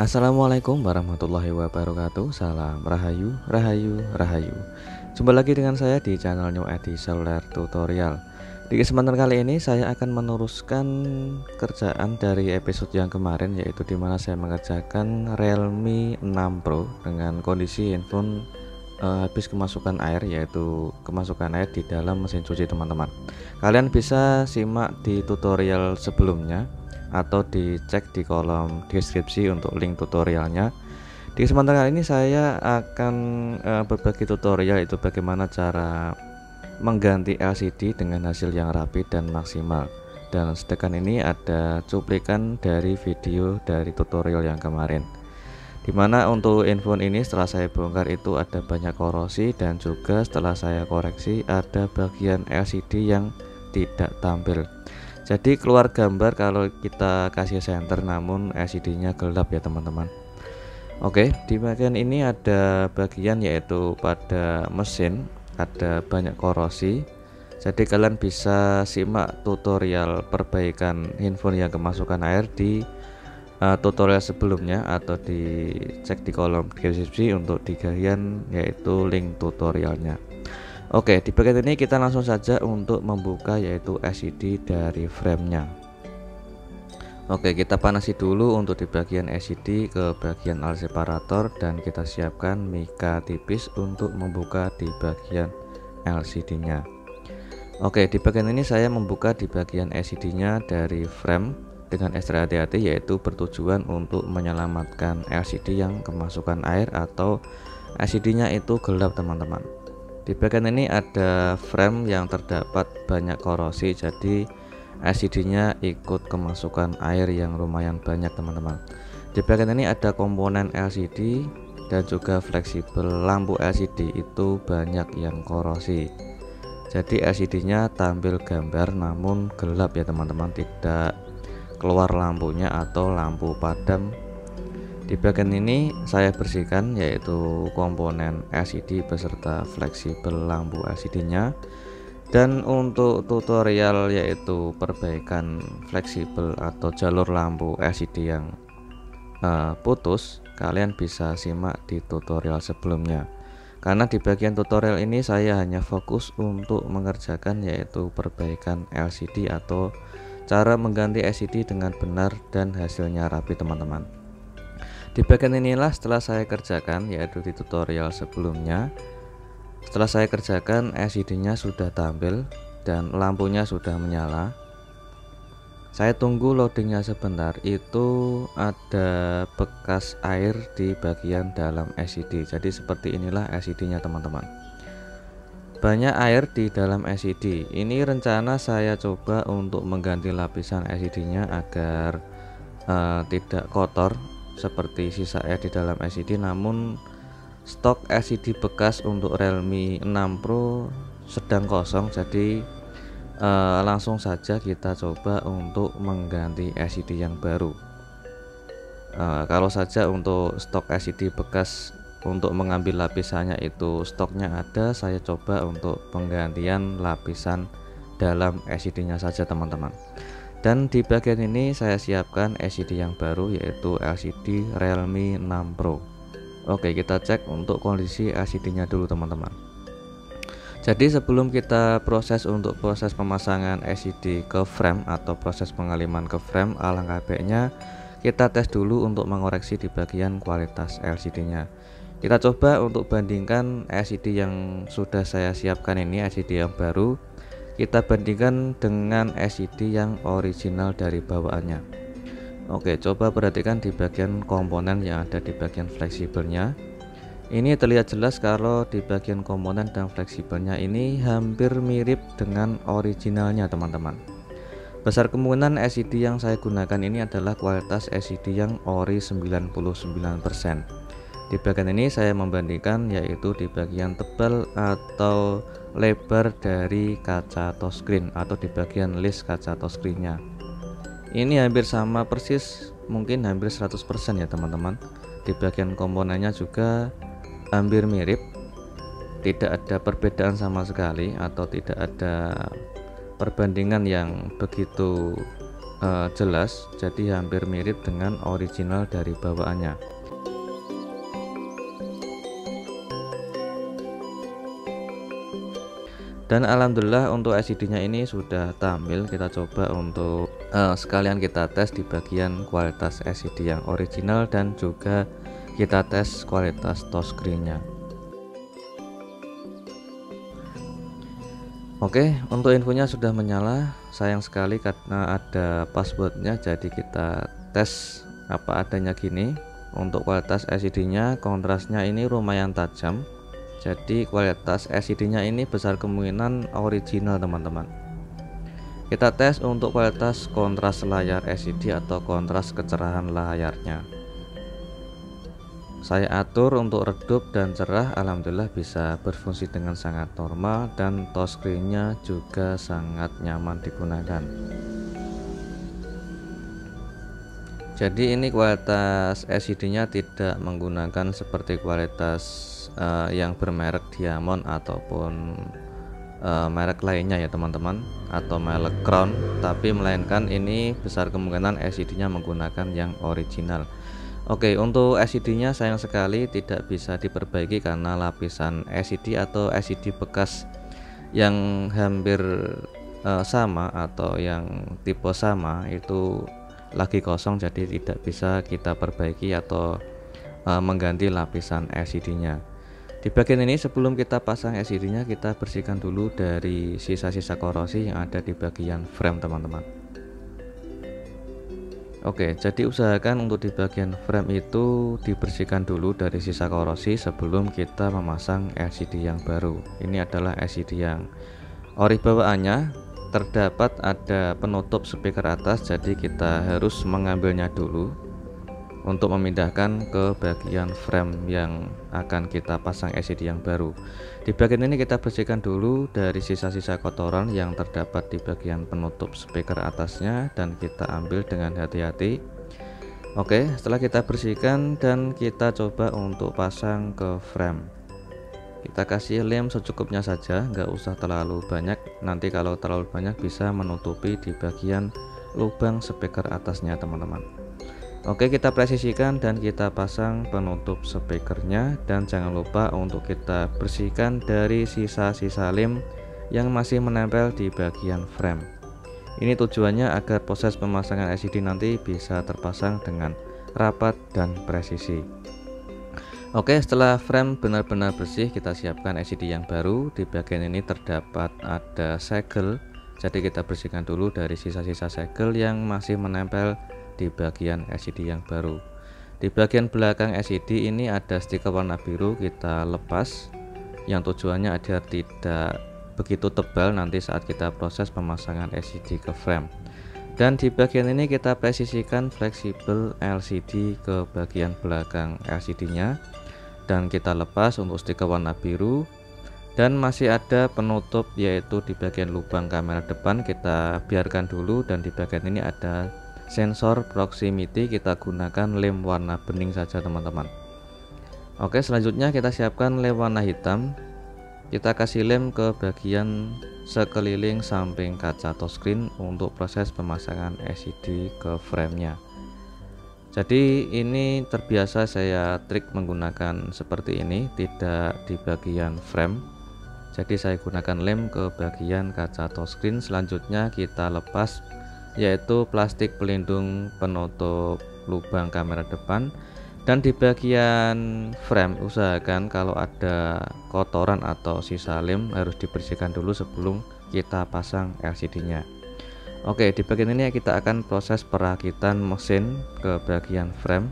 Assalamualaikum warahmatullahi wabarakatuh. Salam Rahayu, Rahayu, Rahayu. Jumpa lagi dengan saya di channel New Edi Solar Tutorial. Di kesempatan kali ini saya akan meneruskan kerjaan dari episode yang kemarin, yaitu dimana saya mengerjakan Realme 6 Pro dengan kondisi handphone habis kemasukan air, yaitu kemasukan air di dalam mesin cuci teman-teman. Kalian bisa simak di tutorial sebelumnya atau dicek di kolom deskripsi untuk link tutorialnya. Di kesempatan kali ini saya akan berbagi tutorial, itu bagaimana cara mengganti LCD dengan hasil yang rapi dan maksimal. Dan sedekan ini ada cuplikan dari video dari tutorial yang kemarin, dimana untuk handphone ini setelah saya bongkar itu ada banyak korosi, dan juga setelah saya koreksi ada bagian LCD yang tidak tampil. Jadi keluar gambar kalau kita kasih senter namun LCD-nya gelap ya teman-teman. Oke, di bagian ini ada bagian yaitu pada mesin ada banyak korosi. Jadi kalian bisa simak tutorial perbaikan handphone yang kemasukan air di tutorial sebelumnya, atau dicek di kolom deskripsi untuk di bagian yaitu link tutorialnya. Oke, di bagian ini kita langsung saja untuk membuka yaitu LCD dari framenya. Oke, kita panasi dulu untuk di bagian LCD ke bagian alat separator, dan kita siapkan mika tipis untuk membuka di bagian LCD-nya. Oke, di bagian ini saya membuka di bagian LCD-nya dari frame dengan ekstra hati-hati, yaitu bertujuan untuk menyelamatkan LCD yang kemasukan air atau LCD-nya itu gelap teman-teman. Di bagian ini ada frame yang terdapat banyak korosi, jadi LCD-nya ikut kemasukan air yang lumayan banyak teman-teman. Di bagian ini ada komponen LCD dan juga fleksibel lampu LCD, itu banyak yang korosi. Jadi LCD-nya tampil gambar namun gelap ya teman-teman, tidak keluar lampunya atau lampu padam. Di bagian ini saya bersihkan yaitu komponen LCD beserta fleksibel lampu LCD-nya. Dan untuk tutorial yaitu perbaikan fleksibel atau jalur lampu LCD yang putus, kalian bisa simak di tutorial sebelumnya. Karena di bagian tutorial ini saya hanya fokus untuk mengerjakan yaitu perbaikan LCD atau cara mengganti LCD dengan benar dan hasilnya rapi teman-teman. Di bagian inilah setelah saya kerjakan yaitu di tutorial sebelumnya. Setelah saya kerjakan, LCD-nya sudah tampil dan lampunya sudah menyala. Saya tunggu loadingnya sebentar, itu ada bekas air di bagian dalam LCD. Jadi seperti inilah LCD-nya teman-teman. Banyak air di dalam LCD. Ini rencana saya coba untuk mengganti lapisan LCD-nya agar tidak kotor seperti sisa air di dalam LCD, namun stok LCD bekas untuk Realme 6 Pro sedang kosong, jadi langsung saja kita coba untuk mengganti LCD yang baru. Kalau saja untuk stok LCD bekas untuk mengambil lapisannya itu stoknya ada, saya coba untuk penggantian lapisan dalam LCD-nya saja teman-teman. Dan di bagian ini saya siapkan LCD yang baru yaitu LCD Realme 6 Pro. Oke, kita cek untuk kondisi LCD-nya dulu teman-teman. Jadi sebelum kita proses pemasangan LCD ke frame atau proses pengaliman ke frame, alangkah baiknya kita tes dulu untuk mengoreksi di bagian kualitas LCD-nya. Kita coba untuk bandingkan LCD yang sudah saya siapkan ini, LCD yang baru, kita bandingkan dengan LCD yang original dari bawaannya. Oke, coba perhatikan di bagian komponen yang ada di bagian fleksibelnya. Ini terlihat jelas kalau di bagian komponen dan fleksibelnya ini hampir mirip dengan originalnya teman-teman. Besar kemungkinan LCD yang saya gunakan ini adalah kualitas LCD yang ori 99%. Di bagian ini saya membandingkan yaitu di bagian tebal atau lebar dari kaca touchscreen atau di bagian list kaca touchscreen-nya. Ini hampir sama persis, mungkin hampir 100% ya teman-teman. Di bagian komponennya juga hampir mirip, tidak ada perbedaan sama sekali atau tidak ada perbandingan yang begitu jelas, jadi hampir mirip dengan original dari bawaannya. Dan alhamdulillah untuk LCD-nya ini sudah tampil. Kita coba untuk sekalian kita tes di bagian kualitas LCD yang original dan juga kita tes kualitas touchscreen-nya. Oke, untuk infonya sudah menyala. Sayang sekali karena ada passwordnya, jadi kita tes apa adanya gini. Untuk kualitas LCD-nya, kontrasnya ini lumayan tajam. Jadi kualitas LCD-nya ini besar kemungkinan original teman-teman. Kita tes untuk kualitas kontras layar LCD atau kontras kecerahan layarnya. Saya atur untuk redup dan cerah, alhamdulillah bisa berfungsi dengan sangat normal dan touchscreen-nya juga sangat nyaman digunakan. Jadi ini kualitas LCD-nya tidak menggunakan seperti kualitas yang bermerek Diamond ataupun merek lainnya ya teman-teman, atau merek Crown, tapi melainkan ini besar kemungkinan LCD-nya menggunakan yang original. Oke, untuk LCD-nya sayang sekali tidak bisa diperbaiki karena lapisan LCD atau LCD bekas yang hampir sama atau yang tipe sama itu lagi kosong, jadi tidak bisa kita perbaiki atau mengganti lapisan LCD-nya. Di bagian ini sebelum kita pasang LCD-nya, kita bersihkan dulu dari sisa-sisa korosi yang ada di bagian frame teman-teman. Oke, jadi usahakan untuk di bagian frame itu dibersihkan dulu dari sisa korosi sebelum kita memasang LCD yang baru. Ini adalah LCD yang ori bawaannya, terdapat ada penutup speaker atas, jadi kita harus mengambilnya dulu untuk memindahkan ke bagian frame yang akan kita pasang LCD yang baru. Di bagian ini kita bersihkan dulu dari sisa-sisa kotoran yang terdapat di bagian penutup speaker atasnya dan kita ambil dengan hati-hati. Oke, setelah kita bersihkan dan kita coba untuk pasang ke frame. Kita kasih lem secukupnya saja, nggak usah terlalu banyak, nanti kalau terlalu banyak bisa menutupi di bagian lubang speaker atasnya teman-teman. Oke, kita presisikan dan kita pasang penutup speakernya, dan jangan lupa untuk kita bersihkan dari sisa-sisa lem yang masih menempel di bagian frame. Ini tujuannya agar proses pemasangan LCD nanti bisa terpasang dengan rapat dan presisi. Oke, setelah frame benar-benar bersih, kita siapkan LCD yang baru. Di bagian ini terdapat ada segel, jadi kita bersihkan dulu dari sisa-sisa segel yang masih menempel di bagian LCD yang baru. Di bagian belakang LCD ini ada stiker warna biru, kita lepas, yang tujuannya agar tidak begitu tebal nanti saat kita proses pemasangan LCD ke frame. Dan di bagian ini kita presisikan fleksibel LCD ke bagian belakang LCD-nya, dan kita lepas untuk stiker warna biru. Dan masih ada penutup yaitu di bagian lubang kamera depan, kita biarkan dulu, dan di bagian ini ada sensor proximity, kita gunakan lem warna bening saja teman-teman. Oke, selanjutnya kita siapkan lem warna hitam. Kita kasih lem ke bagian sekeliling samping kaca touchscreen untuk proses pemasangan LCD ke framenya. Jadi ini terbiasa saya trik menggunakan seperti ini, tidak di bagian frame. Jadi saya gunakan lem ke bagian kaca touchscreen. Selanjutnya kita lepas yaitu plastik pelindung penutup lubang kamera depan, dan di bagian frame usahakan kalau ada kotoran atau sisa lem harus dibersihkan dulu sebelum kita pasang LCD-nya. Oke, di bagian ini kita akan proses perakitan mesin ke bagian frame.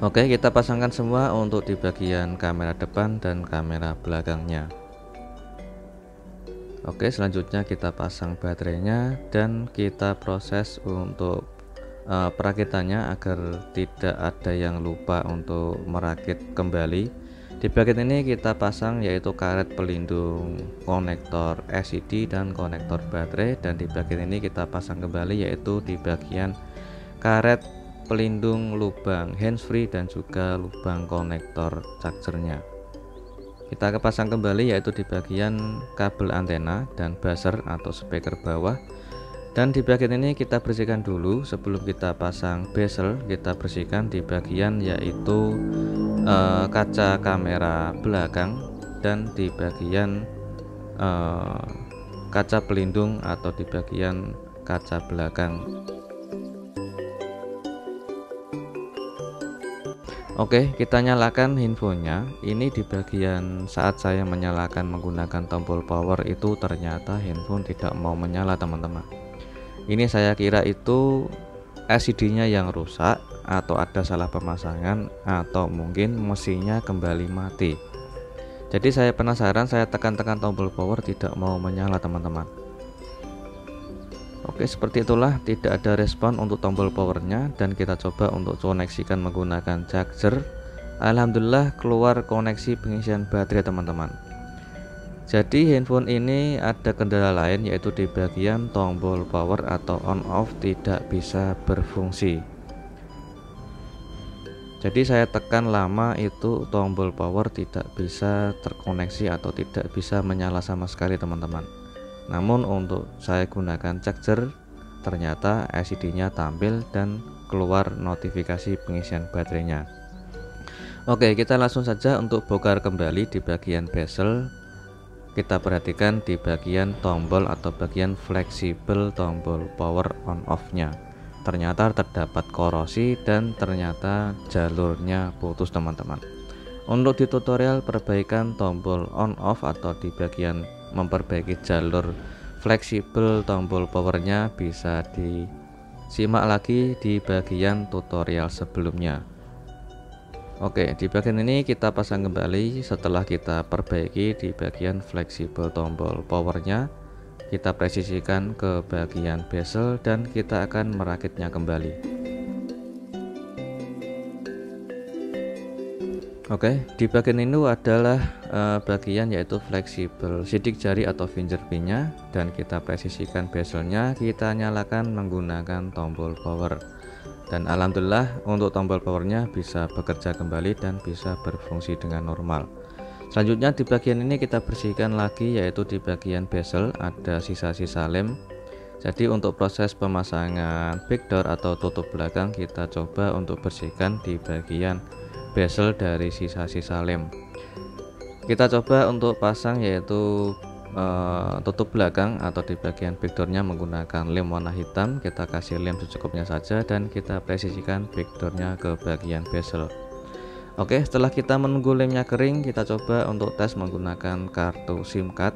Oke, kita pasangkan semua untuk di bagian kamera depan dan kamera belakangnya. Oke, selanjutnya kita pasang baterainya dan kita proses untuk perakitannya agar tidak ada yang lupa untuk merakit kembali. Di bagian ini kita pasang yaitu karet pelindung konektor LCD dan konektor baterai, dan di bagian ini kita pasang kembali yaitu di bagian karet pelindung lubang handsfree dan juga lubang konektor chargernya. Kita pasang kembali yaitu di bagian kabel antena dan buzzer atau speaker bawah. Dan di bagian ini kita bersihkan dulu sebelum kita pasang bezel. Kita bersihkan di bagian yaitu kaca kamera belakang dan di bagian kaca pelindung atau di bagian kaca belakang. Oke, kita nyalakan handphonenya. Ini di bagian saat saya menyalakan menggunakan tombol power itu ternyata handphone tidak mau menyala teman-teman. Ini saya kira itu LCD-nya yang rusak atau ada salah pemasangan atau mungkin mesinnya kembali mati. Jadi saya penasaran, saya tekan-tekan tombol power tidak mau menyala teman-teman. Oke, seperti itulah, tidak ada respon untuk tombol powernya dan kita coba untuk koneksikan menggunakan charger. Alhamdulillah keluar koneksi pengisian baterai teman-teman. Jadi handphone ini ada kendala lain yaitu di bagian tombol power atau on off tidak bisa berfungsi. Jadi saya tekan lama itu tombol power tidak bisa terkoneksi atau tidak bisa menyala sama sekali teman-teman. Namun untuk saya gunakan charger ternyata LCD-nya tampil dan keluar notifikasi pengisian baterainya. Oke, kita langsung saja untuk bongkar kembali di bagian bezel. Kita perhatikan di bagian tombol atau bagian fleksibel tombol power on off nya ternyata terdapat korosi dan ternyata jalurnya putus teman-teman. Untuk di tutorial perbaikan tombol on off atau di bagian memperbaiki jalur fleksibel tombol powernya bisa disimak lagi di bagian tutorial sebelumnya. Oke, di bagian ini kita pasang kembali setelah kita perbaiki di bagian fleksibel tombol powernya. Kita presisikan ke bagian bezel dan kita akan merakitnya kembali. Oke, di bagian ini adalah bagian yaitu fleksibel sidik jari atau finger pin-nya dan kita presisikan bezelnya, kita nyalakan menggunakan tombol power. Dan alhamdulillah untuk tombol powernya bisa bekerja kembali dan bisa berfungsi dengan normal. Selanjutnya di bagian ini kita bersihkan lagi yaitu di bagian bezel ada sisa-sisa lem. Jadi untuk proses pemasangan backdoor atau tutup belakang kita coba untuk bersihkan di bagian bezel dari sisa-sisa lem. Kita coba untuk pasang yaitu tutup belakang atau di bagian backdoornya menggunakan lem warna hitam. Kita kasih lem secukupnya saja dan kita presisikan backdoornya ke bagian bezel. Oke, setelah kita menunggu lemnya kering, kita coba untuk tes menggunakan kartu SIM card.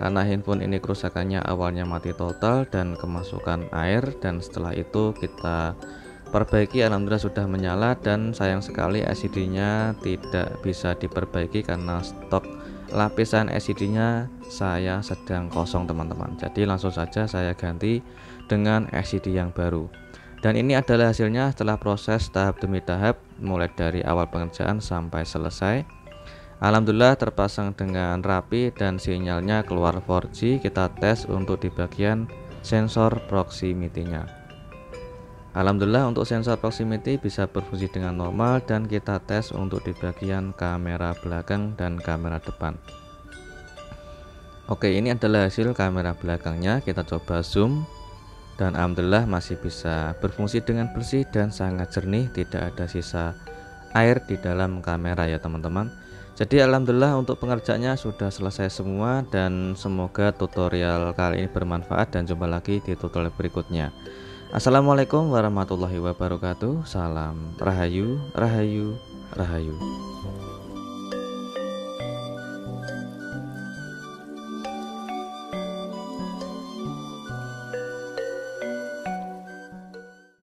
Karena handphone ini kerusakannya awalnya mati total dan kemasukan air, dan setelah itu kita perbaiki, alhamdulillah sudah menyala. Dan sayang sekali LCD-nya tidak bisa diperbaiki karena stok lapisan LCD-nya saya sedang kosong teman-teman. Jadi langsung saja saya ganti dengan LCD yang baru. Dan ini adalah hasilnya setelah proses tahap demi tahap mulai dari awal pengerjaan sampai selesai. Alhamdulillah terpasang dengan rapi dan sinyalnya keluar 4G. Kita tes untuk di bagian sensor proximity-nya. Alhamdulillah untuk sensor proximity bisa berfungsi dengan normal dan kita tes untuk di bagian kamera belakang dan kamera depan. Oke, ini adalah hasil kamera belakangnya. Kita coba zoom dan alhamdulillah masih bisa berfungsi dengan bersih dan sangat jernih, tidak ada sisa air di dalam kamera ya teman-teman. Jadi alhamdulillah untuk pengerjaannya sudah selesai semua dan semoga tutorial kali ini bermanfaat dan jumpa lagi di tutorial berikutnya. Assalamualaikum warahmatullahi wabarakatuh. Salam Rahayu, Rahayu, Rahayu.